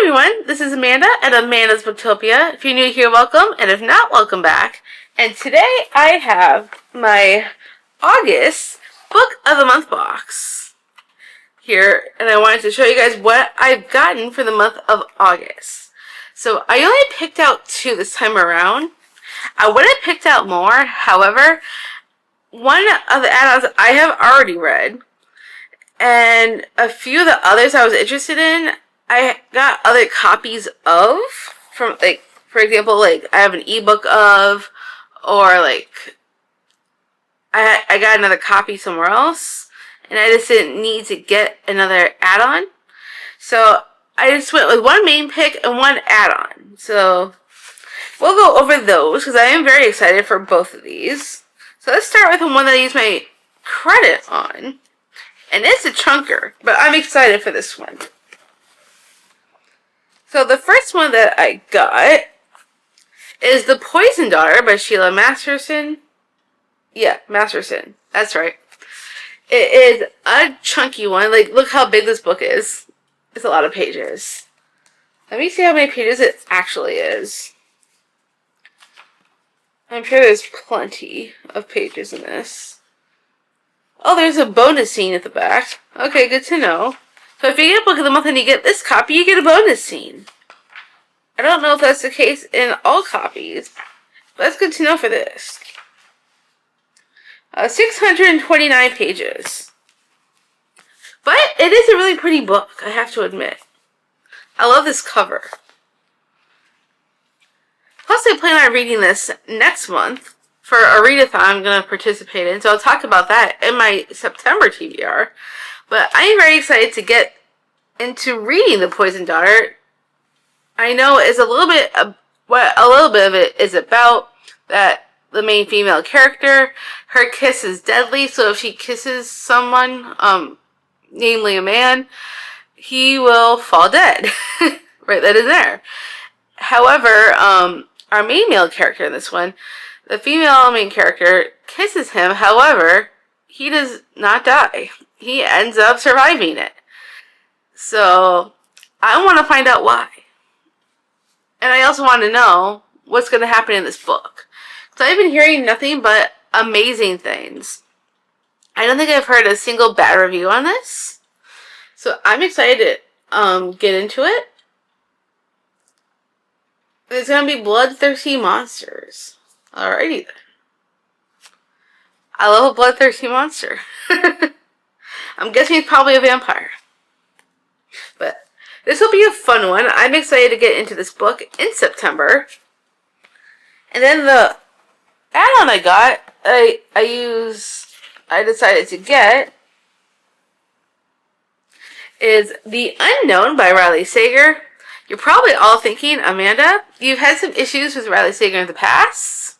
everyone, this is Amanda at Amanda's Booktopia. If you're new here, welcome, and if not, welcome back. And today I have my August Book of the Month box here, and I wanted to show you guys what I've gotten for the month of August. So I only picked out 2 this time around. I would have picked out more, however, one of the add-ons I have already read, and a few of the others I was interested in, I got other copies of, from, like, for example, like, I have an ebook of, or, like, I got another copy somewhere else, and I just didn't need to get another add-on. So, I just went with one main pick and one add-on. So, we'll go over those, because I am very excited for both of these. So, let's start with the one that I use my credit on. And it's a chunker, but I'm excited for this one. So the first one that I got is The Poison Daughter by Sheila Masterson. Yeah, Masterson. That's right. It is a chunky one. Like, look how big this book is. It's a lot of pages. Let me see how many pages it actually is. I'm sure there's plenty of pages in this. Oh, there's a bonus scene at the back. Okay, good to know. So if you get a book of the month and you get this copy, you get a bonus scene. I don't know if that's the case in all copies, but that's good to know for this. 629 pages. But it is a really pretty book, I have to admit. I love this cover. Plus, I plan on reading this next month for a readathon I'm going to participate in, so I'll talk about that in my September TBR. But I am very excited to get into reading The Poison Daughter. I know it's a little bit of it is about that the main female character, her kiss is deadly, so if she kisses someone, namely a man, he will fall dead. Right, that is there. However, our main male character in this one, the female main character kisses him, however, he does not die. He ends up surviving it. So, I want to find out why. And I also want to know what's going to happen in this book. So I've been hearing nothing but amazing things. I don't think I've heard a single bad review on this. So I'm excited to get into it. There's going to be bloodthirsty monsters. Alrighty then. I love a bloodthirsty monster. I'm guessing it's probably a vampire. But this will be a fun one. I'm excited to get into this book in September. And then the add-on I got, I decided to get is The Unknown by Riley Sager. You're probably all thinking, Amanda, you've had some issues with Riley Sager in the past.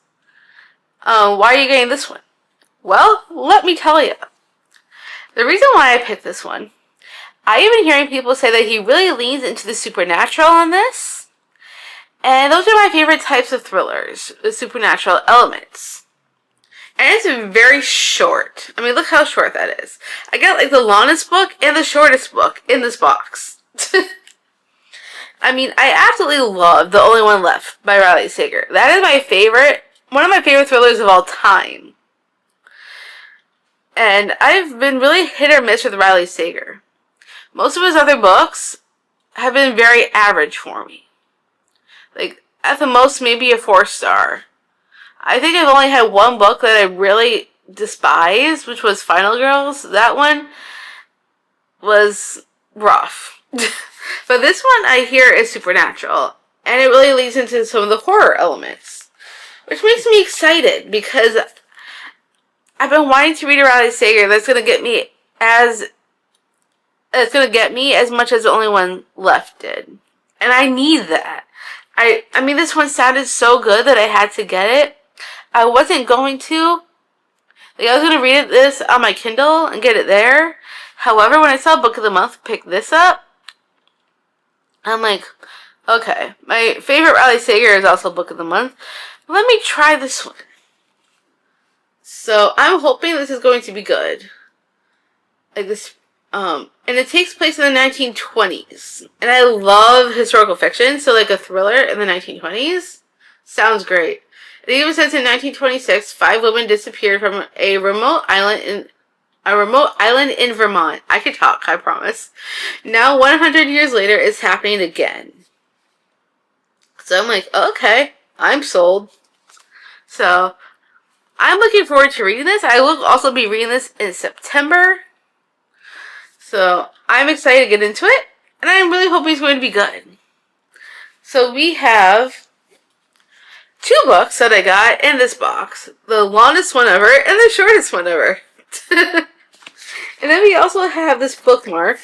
Why are you getting this one? Well, let me tell you. The reason why I picked this one, I have been hearing people say that he really leans into the supernatural on this. And those are my favorite types of thrillers, the supernatural elements. And it's very short. I mean, look how short that is. I got like the longest book and the shortest book in this box. I mean, I absolutely love The Only One Left by Riley Sager. That is my favorite, one of my favorite thrillers of all time. And I've been really hit or miss with Riley Sager. Most of his other books have been very average for me. Like, at the most, maybe a 4-star. I think I've only had one book that I really despised, which was Final Girls. That one was rough. But this one I hear is supernatural. And it really leads into some of the horror elements. Which makes me excited, because I've been wanting to read a Riley Sager that's going to get me as much as The Only One Left did. And I need that. I mean, this one sounded so good that I had to get it. I wasn't going to. Like, I was going to read this on my Kindle and get it there. However, when I saw Book of the Month pick this up, I'm like, okay, my favorite Riley Sager is also Book of the Month. Let me try this one. So, I'm hoping this is going to be good. Like this, And it takes place in the 1920s. And I love historical fiction, so like a thriller in the 1920s sounds great. It even says in 1926, 5 women disappeared from a remote island in Vermont. I could talk, I promise. Now, 100 years later, it's happening again. So I'm like, okay, I'm sold. So I'm looking forward to reading this. I will also be reading this in September. So I'm excited to get into it. And I'm really hoping it's going to be good. So we have 2 books that I got in this box. The longest one ever and the shortest one ever. And then we also have this bookmark.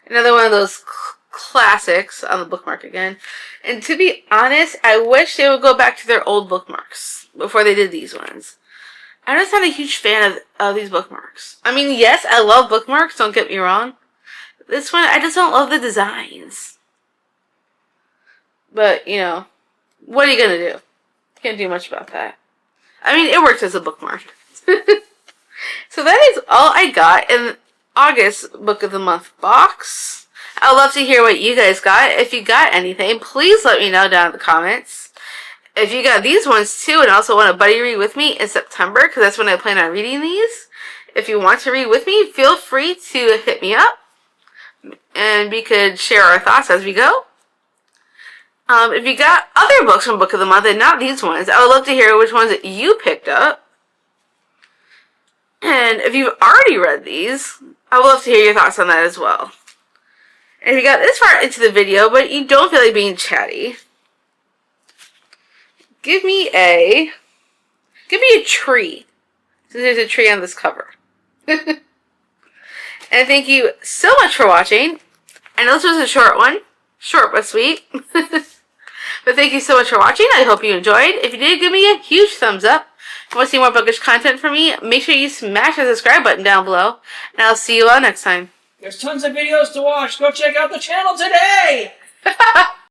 Another one of those classics on the bookmark again. And to be honest, I wish they would go back to their old bookmarks before they did these ones. I'm just not a huge fan of these bookmarks. I mean, yes, I love bookmarks, don't get me wrong. This one, I just don't love the designs. But, you know, what are you going to do? Can't do much about that. I mean, it works as a bookmark. So that is all I got in August Book of the Month box. I'd love to hear what you guys got. If you got anything, please let me know down in the comments. If you got these ones too and also want to buddy read with me in September, because that's when I plan on reading these. If you want to read with me, feel free to hit me up. And we could share our thoughts as we go. If you got other books from Book of the Month and not these ones, I would love to hear which ones that you picked up. And if you've already read these, I would love to hear your thoughts on that as well. And if you got this far into the video, but you don't feel like being chatty, give me a tree. Since there's a tree on this cover. And thank you so much for watching. I know this was a short one. Short but sweet. But thank you so much for watching. I hope you enjoyed. If you did, give me a huge thumbs up. If you want to see more bookish content from me, make sure you smash the subscribe button down below. And I'll see you all next time. There's tons of videos to watch. Go check out the channel today!